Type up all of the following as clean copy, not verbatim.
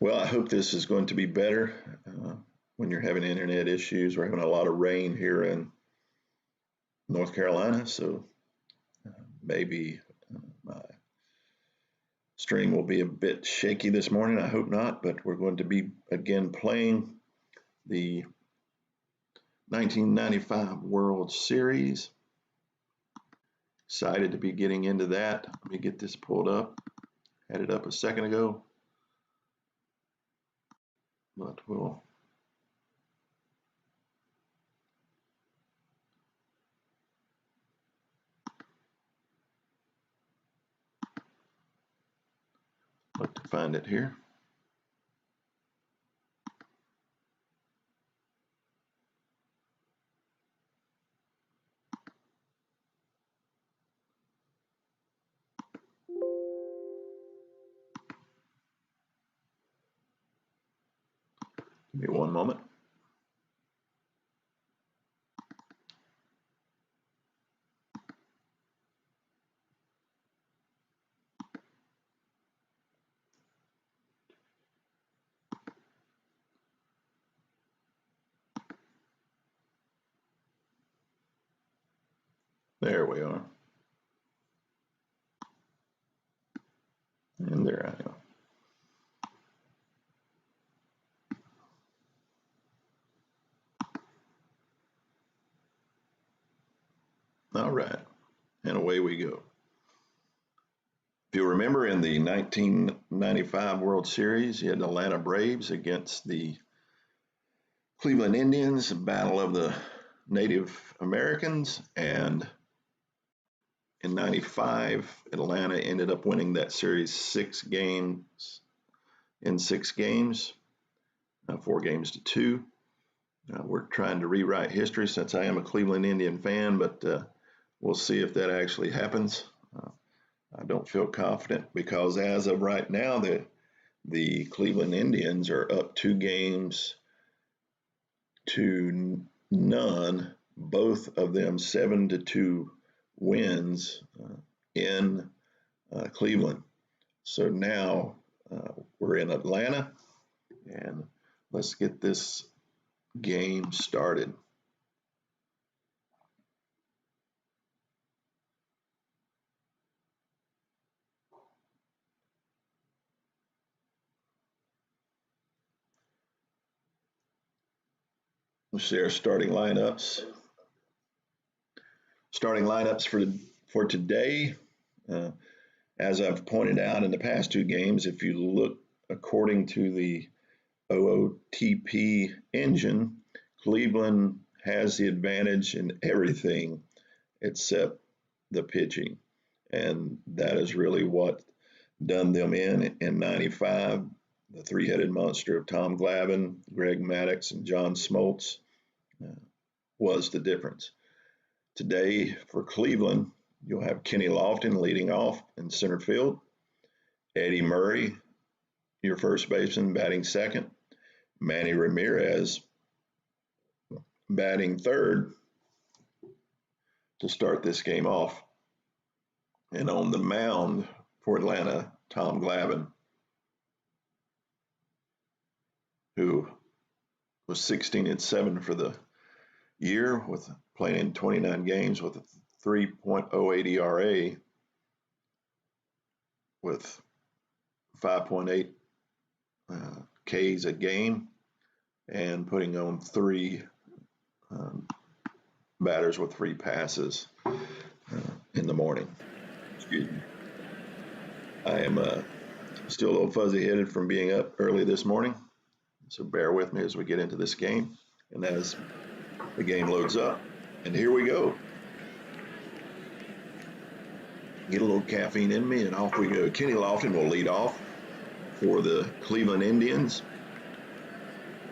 Well, I hope this is going to be better when you're having internet issues. We're having a lot of rain here in North Carolina, so maybe my stream will be a bit shaky this morning. I hope not, but we're going to be again playing the 1995 World Series. Excited to be getting into that. Let me get this pulled up. Had it up a second ago, but we'll look to find it here. Give me one moment. There we are. And there I am. All right, and away we go. If you remember, in the 1995 World Series, you had the Atlanta Braves against the Cleveland Indians, a battle of the Native Americans, and in 95, Atlanta ended up winning that series 6 games, 4 games to 2. We're trying to rewrite history since I am a Cleveland Indian fan, but we'll see if that actually happens. I don't feel confident because as of right now, the Cleveland Indians are up 2 games to none, both of them 7-2 wins in Cleveland. So now we're in Atlanta, and let's get this game started. We'll share starting lineups. Starting lineups for today. As I've pointed out in the past 2 games, if you look according to the OOTP engine, Cleveland has the advantage in everything except the pitching. And that is really what done them in 95. The 3-headed monster of Tom Glavine, Greg Maddux, and John Smoltz was the difference. Today for Cleveland, you'll have Kenny Lofton leading off in center field, Eddie Murray, your first baseman, batting second, Manny Ramirez batting third to start this game off. And on the mound for Atlanta, Tom Glavine, who was 16-7 for the year, with playing in 29 games with a 3.08 ERA, with 5.8 Ks a game, and putting on 3 batters with 3 passes in the morning. Excuse me. I am still a little fuzzy-headed from being up early this morning, so bear with me as we get into this game and as the game loads up. And here we go. Get a little caffeine in me, and off we go. Kenny Lofton will lead off for the Cleveland Indians.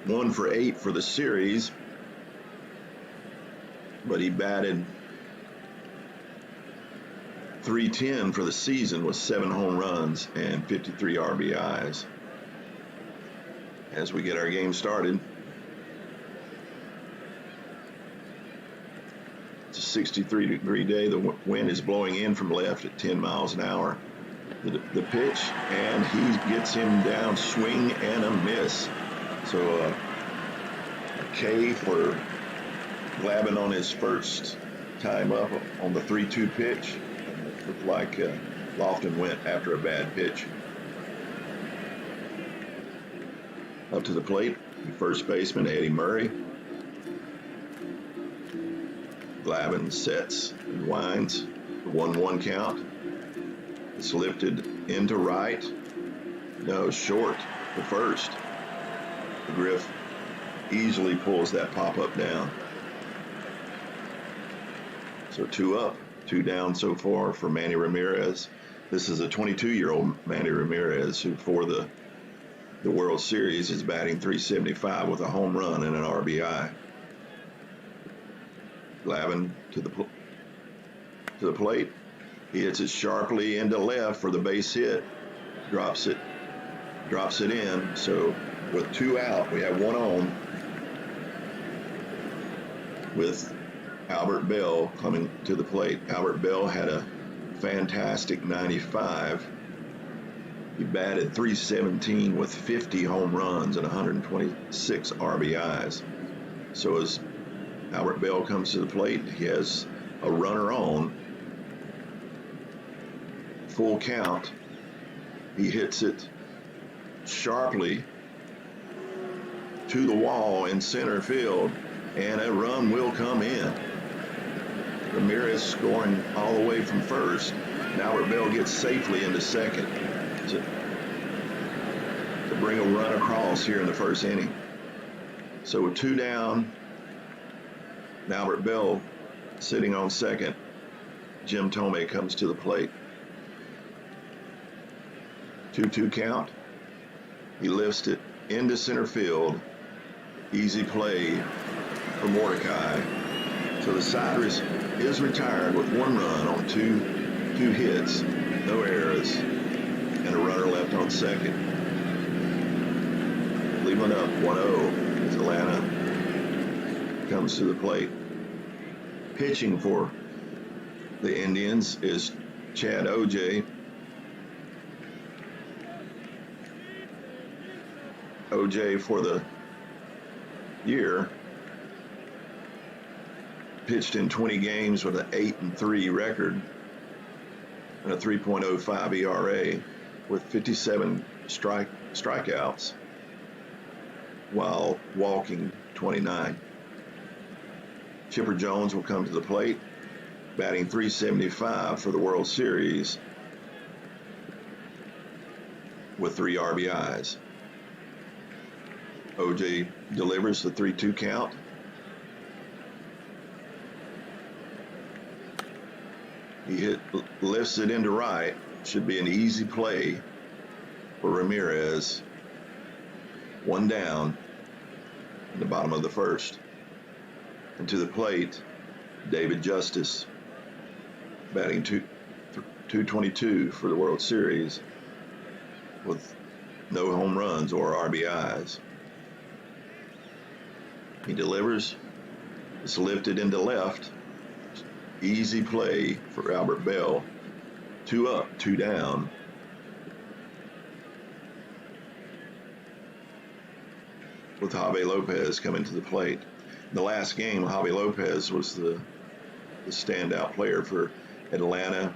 1 for 8 for the series, but he batted .310 for the season with 7 home runs and 53 RBIs. As we get our game started, it's a 63-degree day. The wind is blowing in from left at 10 miles an hour. the pitch, and he gets him down, swing and a miss. So a K for Glavin on his first time up on the 3-2 pitch. It looked like Lofton went after a bad pitch. Up to the plate, first baseman Eddie Murray. Glavin sets and winds. 1-1 count. It's lifted into right. No, short to first. Griff easily pulls that pop-up down. So 2 up, 2 down so far for Manny Ramirez. This is a 22-year-old Manny Ramirez who, for the World Series, is batting .375 with a home run and an RBI. Glavin to the plate. He hits it sharply into left for the base hit. Drops it in. So with 2 out, we have 1 on with Albert Bell coming to the plate. Albert Bell had a fantastic 95. He batted .317 with 50 home runs and 126 RBIs. So as Albert Bell comes to the plate, he has a runner on. Full count. He hits it sharply to the wall in center field, and a run will come in. Ramirez scoring all the way from first. And Albert Bell gets safely into second to bring a run across here in the first inning. So with 2 down, Albert Bell sitting on second. Jim Thome comes to the plate. 2-2 count. He lifts it into center field. Easy play for Mordecai. So the side is retired with 1 run on two hits, no errors, and a runner left on second. Cleveland up 1-0 as Atlanta comes to the plate. Pitching for the Indians is Chad OJ. OJ for the year pitched in 20 games with an 8-3 record and a 3.05 ERA with 57 strikeouts while walking 29. Chipper Jones will come to the plate, batting .375 for the World Series with 3 RBIs. OJ delivers the 3-2 count. He lifts it into right. Should be an easy play for Ramirez. 1 down in the bottom of the first. And to the plate, David Justice, batting .222 for the World Series with no home runs or RBIs. He delivers. It's lifted into left. Easy play for Albert Bell. 2 up, 2 down. With Javi Lopez coming to the plate. In the last game, Javi Lopez was the standout player for Atlanta,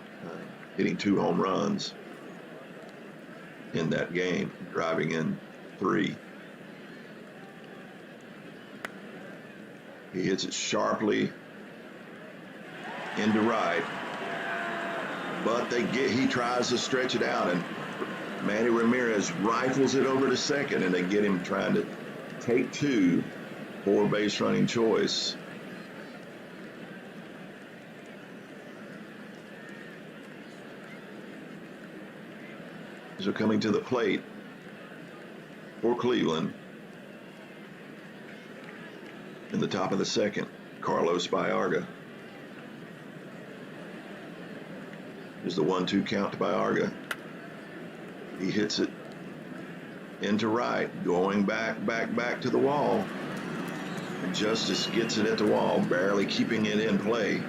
hitting 2 home runs in that game, driving in 3. He hits it sharply into right, but he tries to stretch it out, and Manny Ramirez rifles it over to second, and they get him trying to take 2 for base running choice. So coming to the plate for Cleveland in the top of the second, Carlos Baerga. There's the 1-2 count to Baerga. He hits it into right, going back to the wall. And Justice gets it at the wall, barely keeping it in play.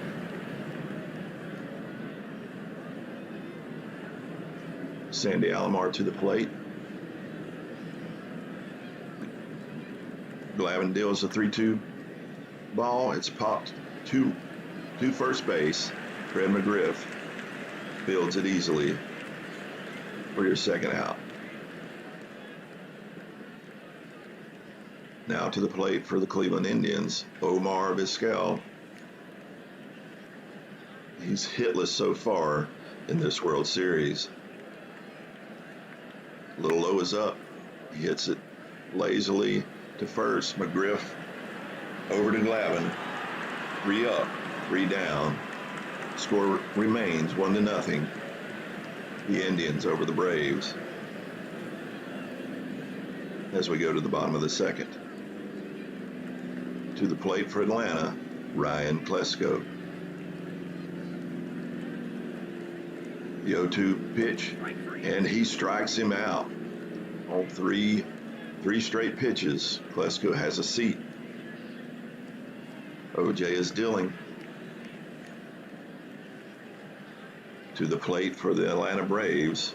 Sandy Alomar to the plate. Glavin deals a 3-2 ball. It's popped to first base. Fred McGriff fields it easily for your second out. Now to the plate for the Cleveland Indians, Omar Vizquel. He's hitless so far in this World Series. A little low is up. He hits it lazily to first. McGriff over to Glavin. 3 up, 3 down. Score remains 1-0. The Indians over the Braves. As we go to the bottom of the second. To the plate for Atlanta, Ryan Klesko. The 0-2 pitch, and he strikes him out on three straight pitches. Klesko has a seat. OJ is dealing. To the plate for the Atlanta Braves,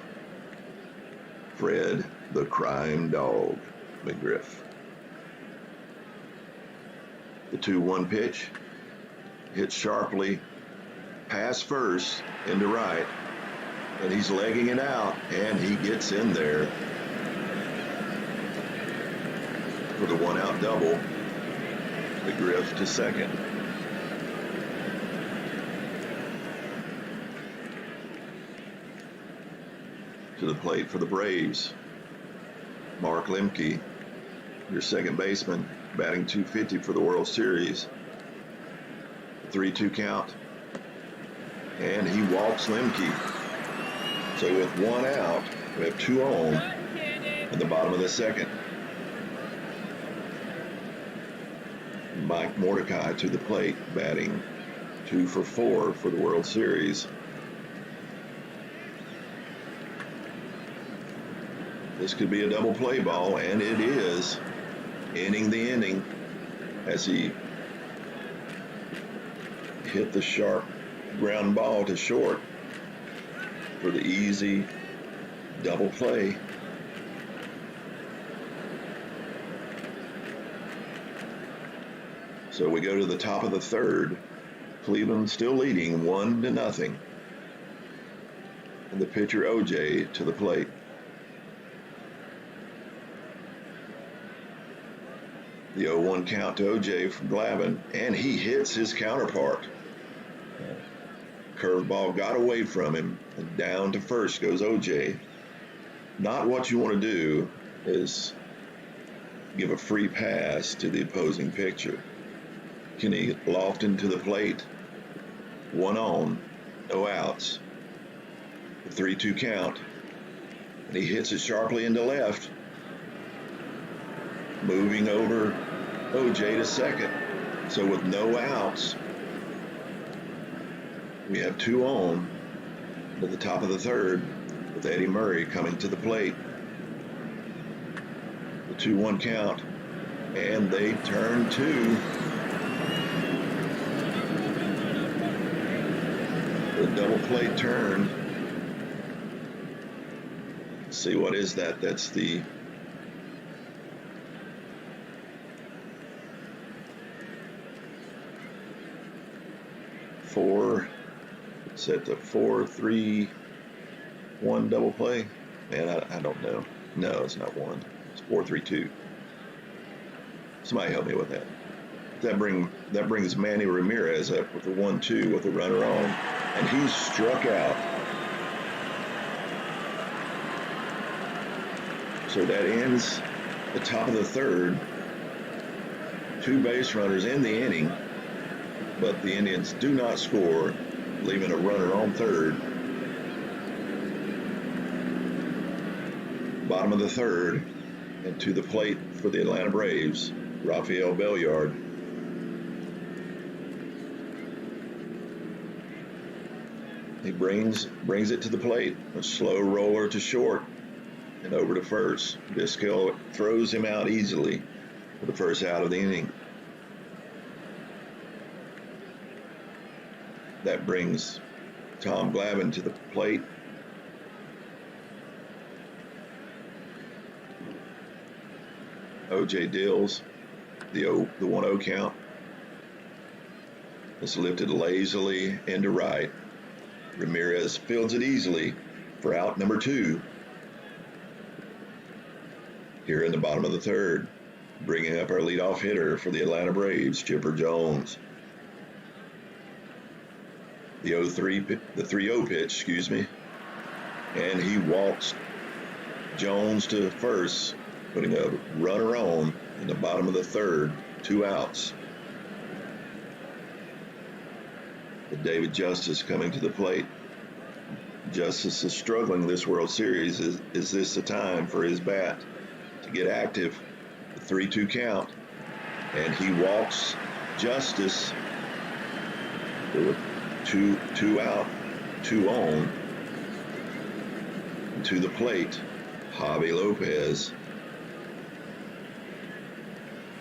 Fred the Crime Dog McGriff. The 2-1 pitch hits sharply past first into right, and he's legging it out, and he gets in there for the 1-out double. McGriff to second. To the plate for the Braves, Mark Lemke, your second baseman, batting .250 for the World Series. 3-2 count, and he walks Lemke. So with 1 out, we have 2 on in the bottom of the second. Mike Mordecai to the plate, batting 2 for 4 for the World Series. This could be a double play ball, and it is. Ending the inning as he hit the sharp ground ball to short for the easy double play. So we go to the top of the third. Cleveland still leading 1-0. And the pitcher OJ to the plate. The 0-1 count to OJ from Glavin, and he hits his counterpart. Curveball got away from him, and down to first goes OJ. Not what you want to do is give a free pass to the opposing pitcher. Kenny Lofton to the plate. 1 on, no outs. The 3-2 count, and he hits it sharply into left. Moving over OJ to second. So with no outs, we have 2 on at the top of the third with Eddie Murray coming to the plate. The 2-1 count, and they turn 2. The double play turn. Let's see, what is that? That's the set the 4-3-1 double play. Man, I don't know. No, it's not 1. It's 4-3-2. Somebody help me with that. That brings Manny Ramirez up with the 1-2 with the runner on, and he's struck out. So that ends the top of the third. 2 base runners in the inning, but the Indians do not score, leaving a runner on third. Bottom of the third, and to the plate for the Atlanta Braves, Rafael Belliard. He brings it to the plate, a slow roller to short and over to first. Vizquel throws him out easily for the first out of the inning. That brings Tom Glavin to the plate. O.J. Dills, the 1-0 count. It's lifted lazily into right. Ramirez fields it easily for out number 2. Here in the bottom of the third, bringing up our leadoff hitter for the Atlanta Braves, Chipper Jones. The 3-0 pitch, and he walks Jones to first, putting a runner on in the bottom of the third, 2 outs. But David Justice coming to the plate. Justice is struggling this World Series. Is this the time for his bat to get active? The 3-2 count, and he walks Justice with 2 out, 2 on. And to the plate, Javi Lopez.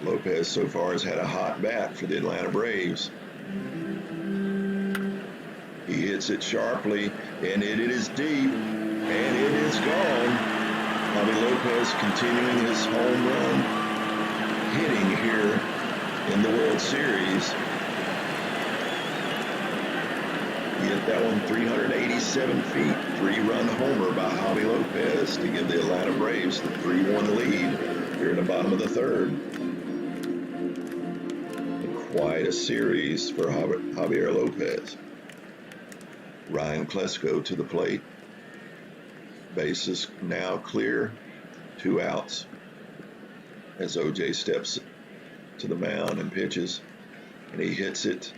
Lopez so far has had a hot bat for the Atlanta Braves. He hits it sharply, and it is deep, and it is gone. Javi Lopez continuing his home run hitting here in the World Series. He hit that one 387 feet, 3-run homer by Javi Lopez to give the Atlanta Braves the 3-1 lead here in the bottom of the third. And quite a series for Javier Lopez. Ryan Klesko to the plate. Bases now clear, 2 outs. As OJ steps to the mound and pitches, and he hits it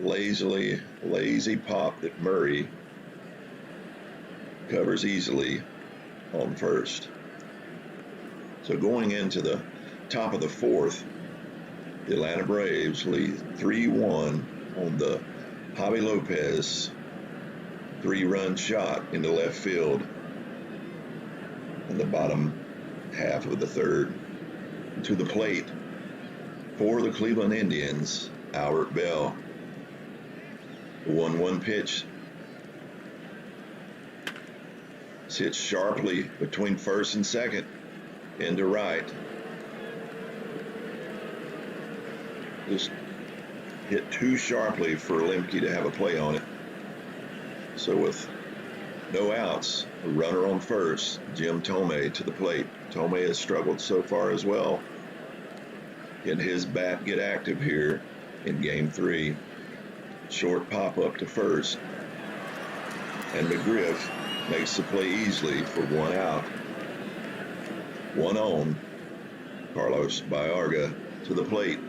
lazily, lazy pop that Murray covers easily on first. So going into the top of the fourth, the Atlanta Braves lead 3-1 on the Javi Lopez 3-run shot into left field in the bottom half of the third. To the plate for the Cleveland Indians, Albert Bell. The 1-1 pitch. It's hit sharply between first and second into right. Just hit too sharply for Lemke to have a play on it. So with no outs, a runner on first, Jim Thome to the plate. Thome has struggled so far as well. Can his bat get active here in Game 3? Short pop-up to first. And McGriff makes the play easily for 1 out. 1 on. Carlos Baerga to the plate.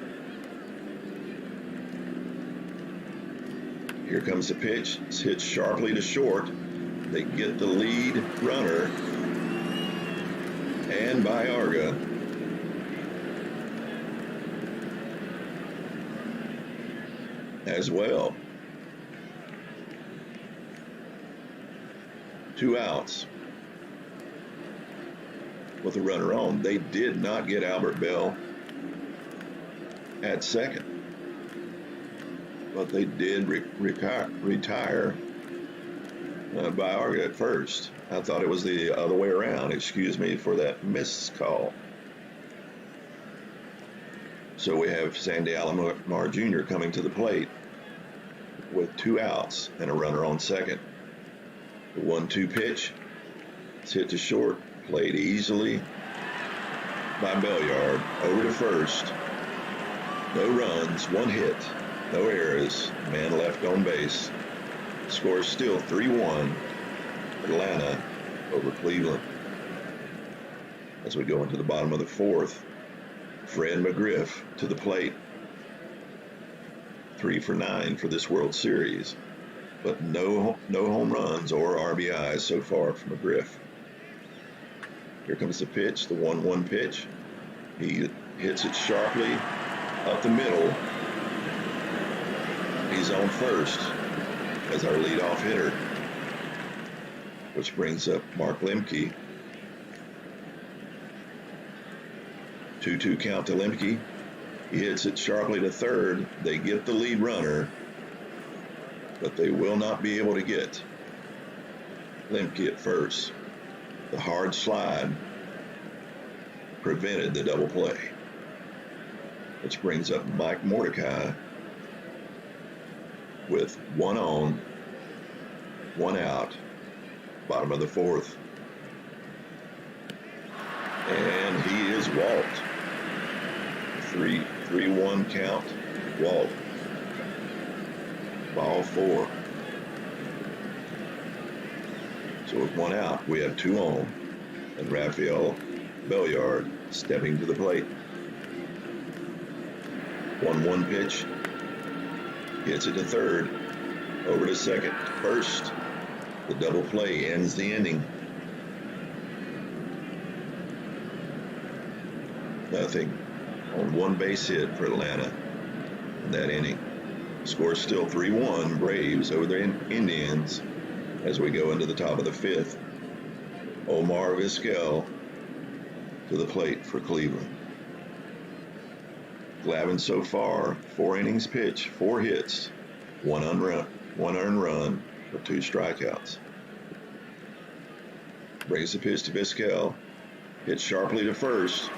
Here comes the pitch. It's hit sharply to short. They get the lead runner. And Baerga as well. 2 outs with a runner on. They did not get Albert Bell at second, but they did retire Baerga at first. I thought it was the other way around. Excuse me for that missed call. So we have Sandy Alomar Jr. coming to the plate with 2 outs and a runner on second. The 1-2 pitch. It's hit to short, played easily by Belliard. Over to first. No runs, 1 hit, no errors, man left on base. Score still 3-1, Atlanta over Cleveland. As we go into the bottom of the fourth, Fred McGriff to the plate. 3 for 9 for this World Series, but no home runs or RBIs so far from McGriff. Here comes the pitch, the 1-1 pitch. He hits it sharply up the middle. He's on first as our leadoff hitter, which brings up Mark Lemke. 2-2 count to Lemke. He hits it sharply to third. They get the lead runner, but they will not be able to get Lemke at first. The hard slide prevented the double play, which brings up Mike Mordecai with 1 on, 1 out, bottom of the 4th. And he is walked. 3-1 count, walk. Ball 4. So with 1 out, we have 2 on, and Rafael Belliard stepping to the plate. 1-1 pitch. Gets it to third. Over to second. To first. The double play ends the inning. Nothing on 1 base hit for Atlanta in that inning. Score still 3-1 Braves over the Indians as we go into the top of the 5th. Omar Vizquel to the plate for Cleveland. Glavine so far, 4 innings pitched, 4 hits, 1 earned run with 2 strikeouts. Brings the pitch to Vizquel, hits sharply to first,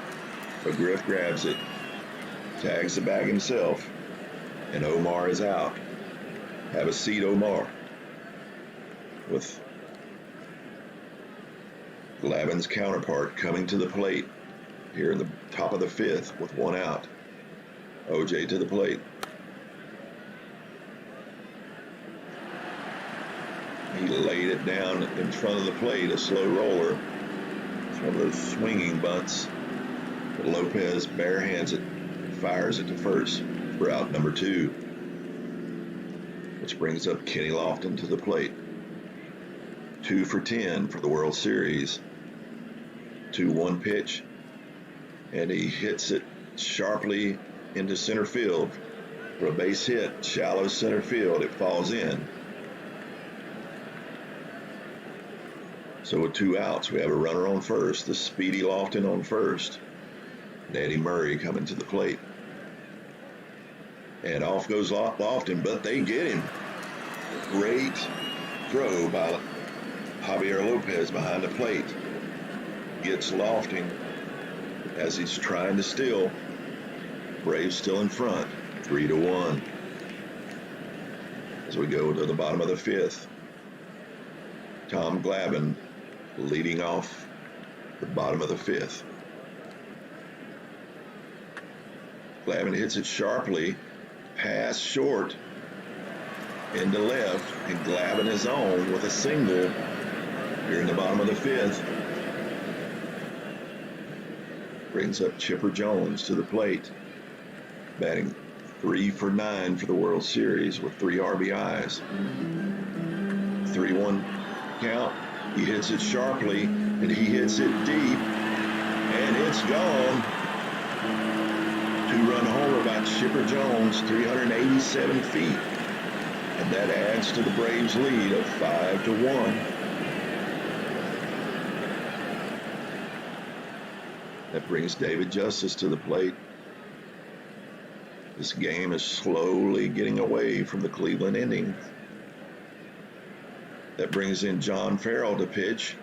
but Griff grabs it, tags the bag himself, and Omar is out. Have a seat, Omar. With Glavine's counterpart coming to the plate here in the top of the 5th with 1 out. OJ to the plate. He laid it down in front of the plate, a slow roller. It's one of those swinging bunts. But Lopez barehands it, fires it to first for out number 2, which brings up Kenny Lofton to the plate. 2 for 10 for the World Series. 2-1 pitch, and he hits it sharply into center field for a base hit, shallow center field. It falls in. So with 2 outs, we have a runner on first, the speedy Lofton on first, and Eddie Murray coming to the plate. And off goes Lofton, but they get him. Great throw by Javier Lopez behind the plate. Gets Lofton as he's trying to steal. Braves still in front, 3-1. As we go to the bottom of the 5th, Tom Glavine leading off the bottom of the 5th. Glavine hits it sharply, pass short into left, and Glavine is on with a single here in the bottom of the 5th. Brings up Chipper Jones to the plate, batting 3 for 9 for the World Series with 3 RBIs. 3-1 count. He hits it sharply, and he hits it deep, and it's gone. 2-run homer by Chipper Jones, 387 feet, and that adds to the Braves' lead of 5-1. That brings David Justice to the plate. This game is slowly getting away from the Cleveland Indians. That brings in John Farrell to pitch.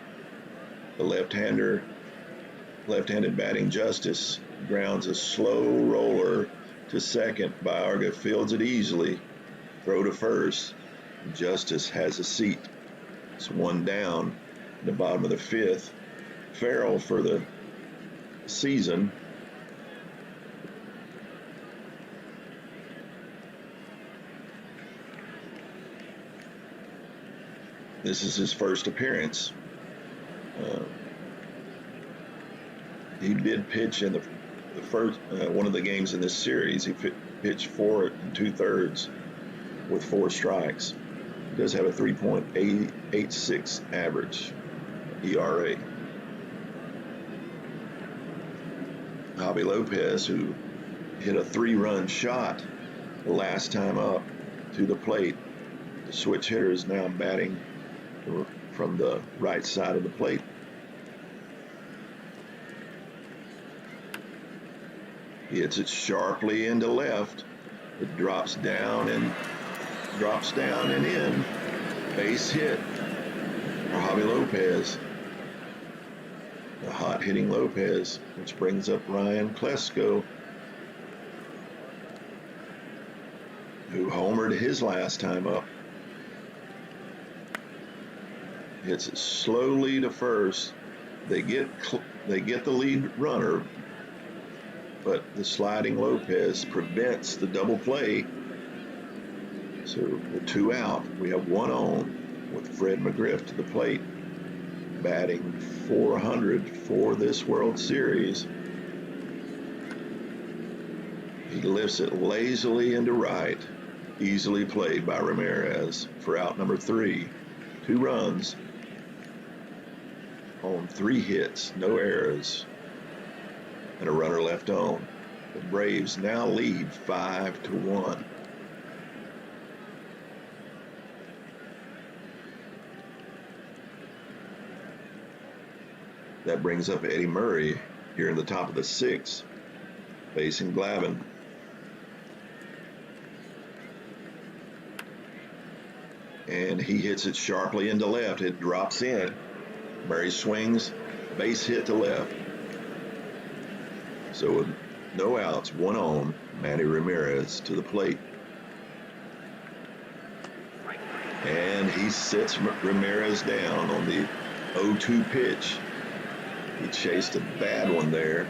The left-handed batting Justice grounds a slow roller to second. Baerga fields it easily. Throw to first. Justice has a seat. It's 1 down in the bottom of the 5th. Farrell for the season this is his first appearance. He did pitch in the first one of the games in this series. He pitched 4 2/3 with 4 strikes. He does have a 3.86 average ERA. Javi Lopez, who hit a 3-run shot the last time up to the plate. The switch hitter is now batting from the right side of the plate. He hits it sharply into left. It drops down and in. Base hit for Javi Lopez. the hot-hitting Lopez, which brings up Ryan Klesko, who homered his last time up. Hits it slowly to first. They get the lead runner, but the sliding Lopez prevents the double play. So with 2 out, we have 1 on with Fred McGriff to the plate, batting .400 for this World Series. He lifts it lazily into right, easily played by Ramirez for out number 3. 2 runs on 3 hits, no errors, and a runner left on. The Braves now lead 5-1. That brings up Eddie Murray here in the top of the 6th, facing Glavine. And he hits it sharply into left. It drops in. Murray swings, base hit to left. So with no outs, 1 on, Manny Ramirez to the plate. And he sits Ramirez down on the 0-2 pitch. He chased a bad one there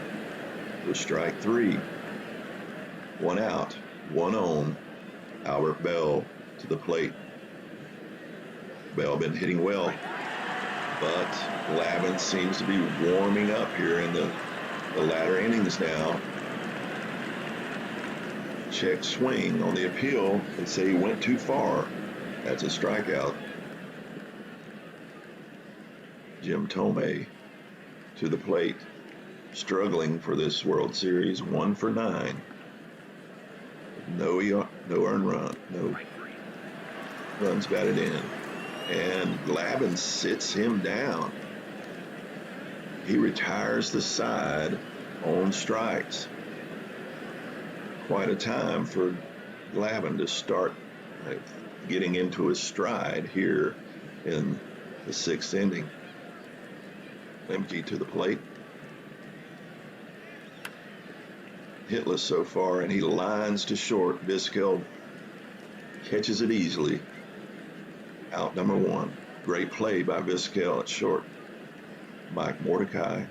for strike 3. 1 out, 1 on, Albert Bell to the plate. Bell been hitting well, but Glavine seems to be warming up here in the latter innings now. Check swing on the appeal. They say he went too far. That's a strikeout. Jim Thome to the plate, struggling for this World Series, 1 for 9. No earned run, no runs batted in. And Glavine sits him down. He retires the side on strikes. Quite a time for Glavine to start getting into his stride here in the 6th inning. Lemke to the plate. Hitless so far, and he lines to short. Vizquel catches it easily. Out number 1. Great play by Vizquel at short. Mike Mordecai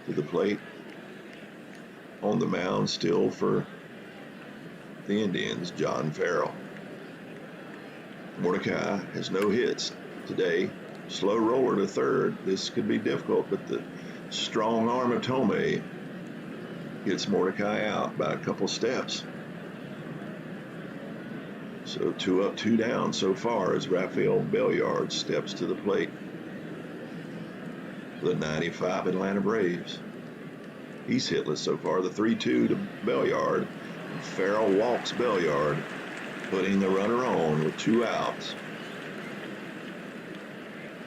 to the plate. On the mound still for the Indians, John Farrell. Mordecai has no hits today. Slow roller to third. This could be difficult, but the strong arm of Thome gets Mordecai out by a couple steps. So 2 up, 2 down so far as Rafael Belliard steps to the plate for the 95 Atlanta Braves. He's hitless so far. The 3-2 to Belliard. And Farrell walks Belliard, putting the runner on with 2 outs.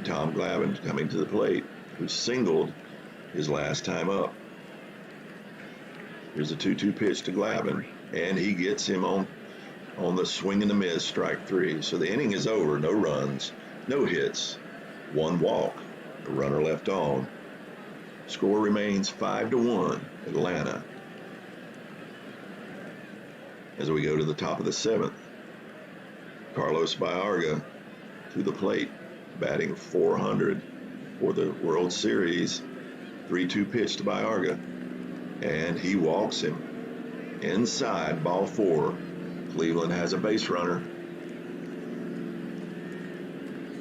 Tom Glavine coming to the plate, who singled his last time up. Here's a 2-2 pitch to Glavine, and he gets him on the swing and a miss, strike 3. So the inning is over. No runs, no hits, 1 walk, a runner left on. Score remains 5-1, Atlanta. As we go to the top of the 7th, Carlos Baerga to the plate, batting .400 for the World Series. 3-2 pitch to Baerga, and he walks him inside, ball 4. Cleveland has a base runner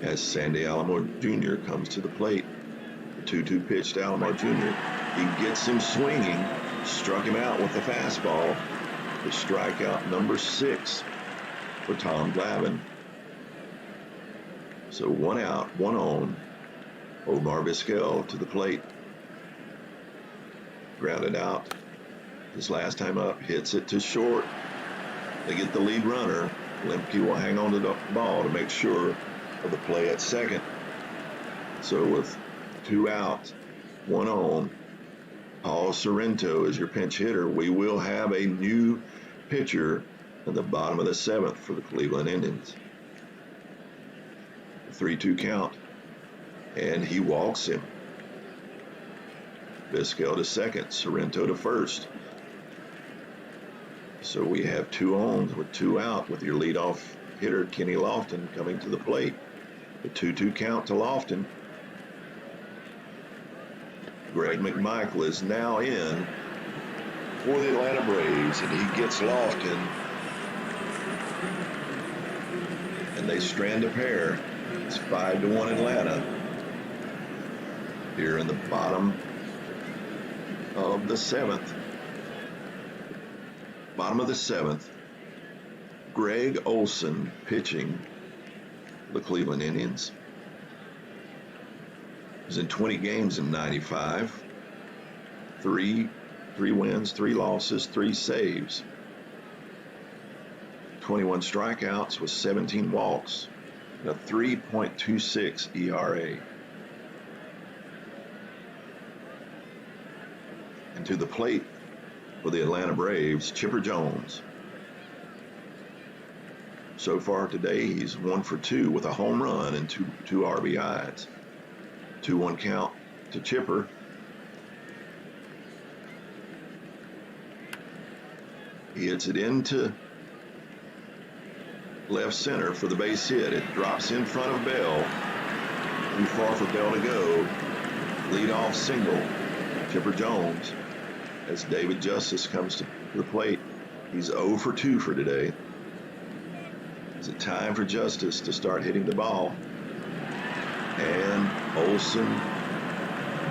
as Sandy Alomar Jr. comes to the plate. The 2-2 pitch to Alomar Jr. He gets him swinging, struck him out with the fastball. The strikeout number 6 for Tom Glavine. So 1 out, 1 on. Omar Vizquel to the plate. Grounded out. His last time up, hits it to short. They get the lead runner. Lemke will hang on to the ball to make sure of the play at second. So with 2 out, 1 on, Paul Sorrento is your pinch hitter. We will have a new pitcher at the bottom of the 7th for the Cleveland Indians. 3-2 count, and he walks him. Vizquel to second, Sorrento to first. So we have 2 on with 2 out with your leadoff hitter, Kenny Lofton, coming to the plate. The 2-2 count to Lofton. Greg McMichael is now in for the Atlanta Braves, and he gets Lofton. And they strand a pair. It's 5-1 Atlanta. Here in the bottom of the 7th. Bottom of the 7th. Greg Olson pitching the Cleveland Indians. He's in 20 games in 95. 3 wins, 3 losses, 3 saves. 21 strikeouts with 17 walks. And a 3.26 ERA. And to the plate for the Atlanta Braves, Chipper Jones. So far today, he's 1 for 2 with a home run and two RBIs. 2-1 count to Chipper. He hits it into left center for the base hit. It drops in front of Bell. Too far for Bell to go. Leadoff single. Chipper Jones. As David Justice comes to the plate. He's 0 for 2 for today. Is it time for Justice to start hitting the ball? And Olson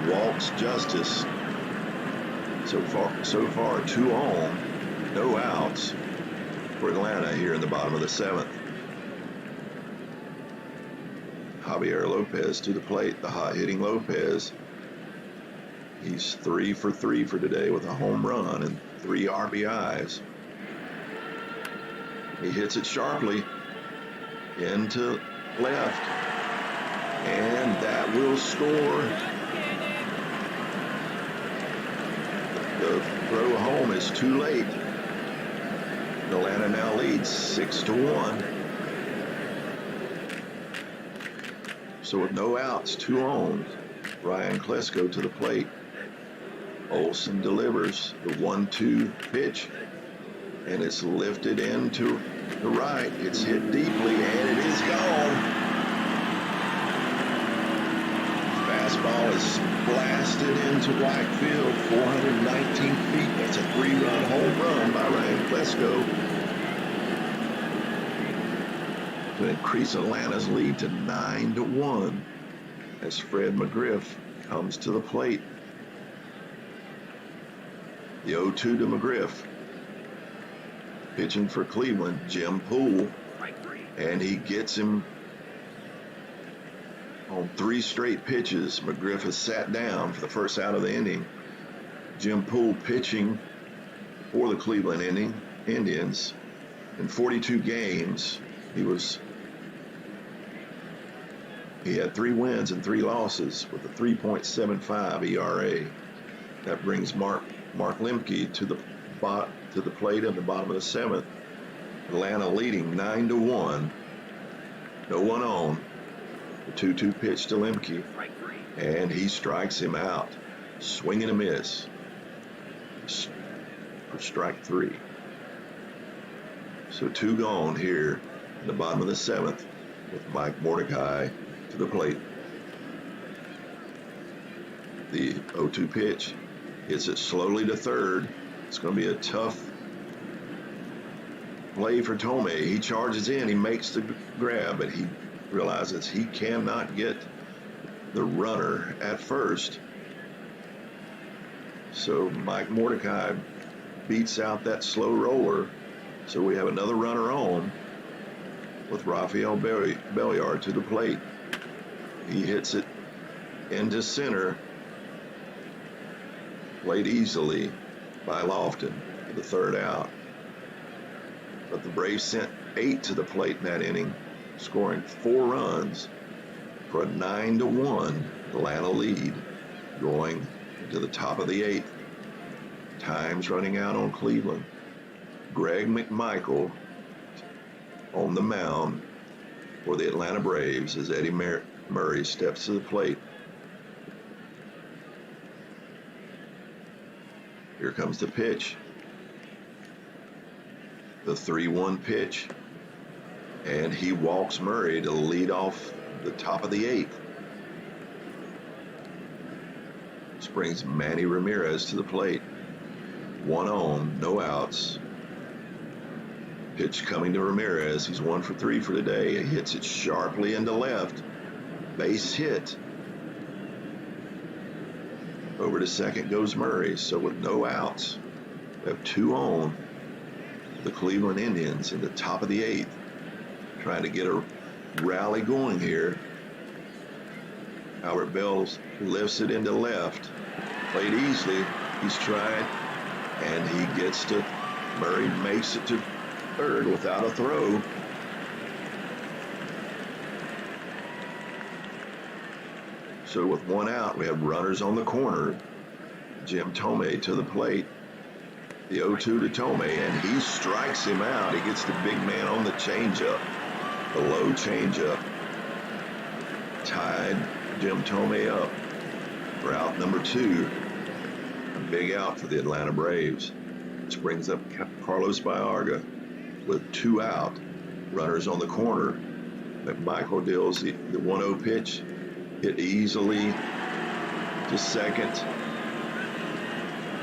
walks Justice. So far 2 on, no outs for Atlanta here in the bottom of the 7th. Javier Lopez to the plate, the hot-hitting Lopez. He's 3 for 3 for today with a home run and 3 RBIs. He hits it sharply into left, and that will score. The throw home is too late. Atlanta now leads 6-1. So with no outs, 2 on, Ryan Klesko to the plate. Olson delivers the 1-2 pitch, and it's lifted into the right. It's hit deeply, and it is gone. Fastball is blasted into right field, 419 feet. That's a 3-run home run by Ryan Klesko to increase Atlanta's lead to 9-1 as Fred McGriff comes to the plate. The 0-2 to McGriff. Pitching for Cleveland, Jim Poole. And he gets him on 3 straight pitches. McGriff has sat down for the first out of the inning. Jim Poole pitching for the Cleveland Indians. In 42 games, he had 3 wins and 3 losses with a 3.75 ERA. That brings Mark Lemke to the plate at the bottom of the 7th. Atlanta leading 9-1. No one on. The 2-2 pitch to Lemke, and he strikes him out. Swing and a miss for strike 3. So 2 gone here in the bottom of the 7th with Mike Mordecai to the plate. The 0-2 pitch hits it slowly to third. It's going to be a tough play for Tomei. He charges in, he makes the grab, but he realizes he cannot get the runner at first. So Mike Mordecai beats out that slow roller. So we have another runner on with Rafael Belliard to the plate. He hits it into center. Played easily by Lofton for the 3rd out. But the Braves sent 8 to the plate in that inning, scoring 4 runs for a 9-1 Atlanta lead going into the top of the 8th. Time's running out on Cleveland. Greg McMichael on the mound for the Atlanta Braves as Eddie Murray steps to the plate. Here comes the pitch. The 3-1 pitch. And he walks Murray to lead off the top of the 8th. This brings Manny Ramirez to the plate. 1 on, no outs. Pitch coming to Ramirez. He's 1 for 3 for the day. He hits it sharply into left. Base hit. Over to second goes Murray. So with no outs, we have 2 on. The Cleveland Indians in the top of the 8th. Trying to get a rally going here. Albert Bell lifts it into left. Played easily. He's trying. And he gets to, Murray makes it to third without a throw. So with 1 out, we have runners on the corner. Jim Thome to the plate. The 0-2 to Thome, and he strikes him out. He gets the big man on the changeup. The low changeup. Tied Jim Thome up for out number 2. A big out for the Atlanta Braves. Which brings up Carlos Baerga with 2 out. Runners on the corner. McMichael deals the 1-0 pitch. Hit easily to second.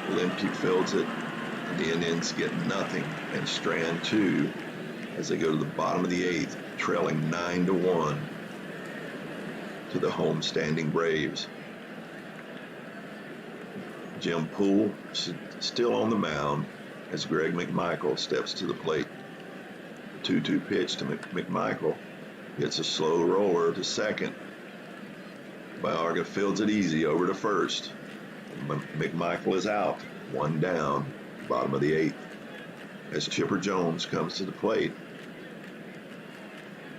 Lemke fields it. And the Indians get nothing and strand 2 as they go to the bottom of the 8th, trailing 9-1 to the home standing Braves. Jim Poole still on the mound as Greg McMichael steps to the plate. 2-2 pitch to McMichael. Hits a slow roller to second. Baerga fields it easy over to first. McMichael is out. 1 down, bottom of the 8th. As Chipper Jones comes to the plate.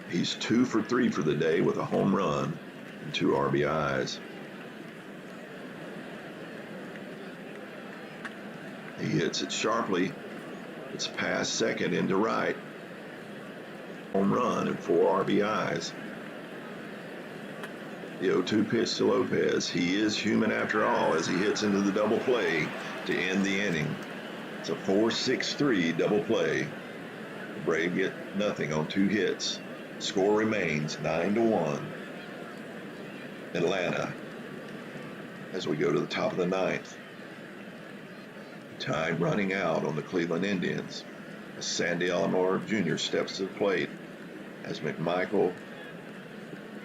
He's 2 for 3 for the day with a home run and 2 RBIs. He hits it sharply. It's past second into right. Home run and 4 RBIs. The 0-2 pitch to Lopez. He is human after all as he hits into the double play to end the inning. It's a 4-6-3 double play. The Braves get nothing on 2 hits. Score remains 9-1. Atlanta as we go to the top of the 9th. Time running out on the Cleveland Indians as Sandy Alomar Jr. steps to the plate as McMichael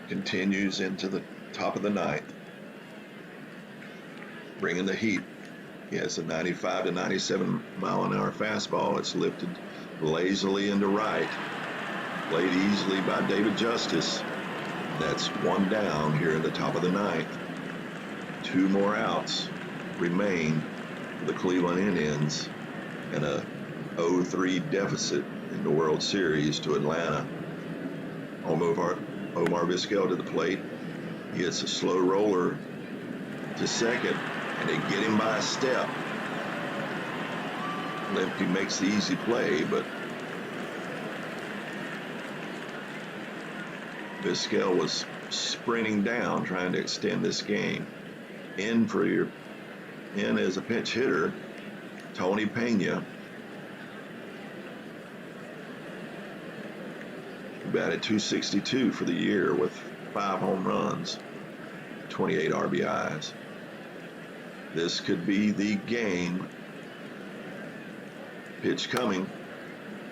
continues into the top of the 9th. Bringing the heat. He has a 95 to 97 mile an hour fastball. It's lifted lazily into right. Played easily by David Justice. That's 1 down here in the top of the 9th. 2 more outs remain for the Cleveland Indians and a 0-3 deficit in the World Series to Atlanta. Omar Vizquel to the plate. He hits a slow roller to second, and they get him by a step. Lemke makes the easy play, but Vizquel was sprinting down trying to extend this game. In as a pinch hitter, Tony Pena. He batted .262 for the year with 5 home runs, 28 RBIs. This could be the game. Pitch coming.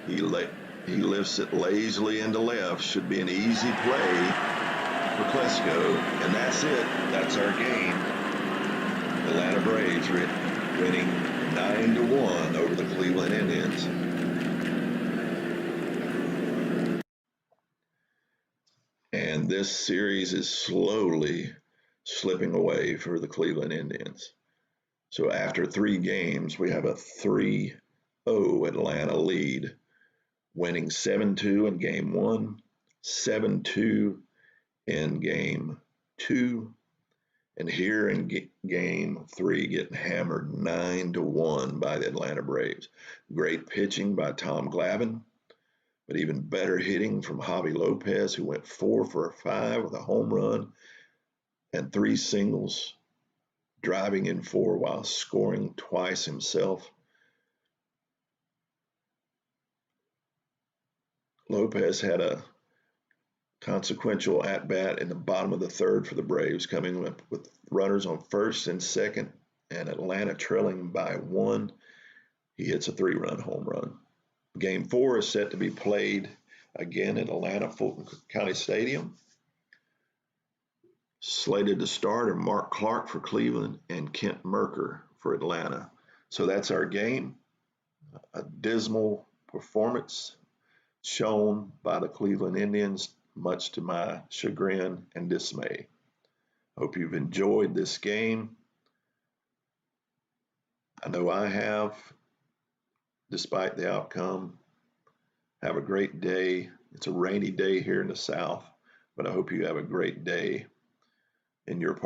He lifts it lazily into left. Should be an easy play for Klesko. And that's it. That's our game. Atlanta Braves winning 9-1 over the Cleveland Indians. And this series is slowly slipping away for the Cleveland Indians. So after 3 games, we have a 3-0 Atlanta lead, winning 7-2 in game 1, 7-2 in game 2, and here in game 3 getting hammered 9-1 by the Atlanta Braves. Great pitching by Tom Glavine, but even better hitting from Javi Lopez, who went 4 for 5 with a home run and 3 singles. driving in 4 while scoring twice himself. Lopez had a consequential at-bat in the bottom of the third for the Braves, coming up with runners on first and second, and Atlanta trailing by 1. He hits a 3-run home run. Game 4 is set to be played again at Atlanta Fulton County Stadium. Slated to start are Mark Clark for Cleveland and Kent Merker for Atlanta. So that's our game. A dismal performance shown by the Cleveland Indians, much to my chagrin and dismay. Hope you've enjoyed this game. I know I have, despite the outcome. Have a great day. It's a rainy day here in the South, but I hope you have a great day in your part.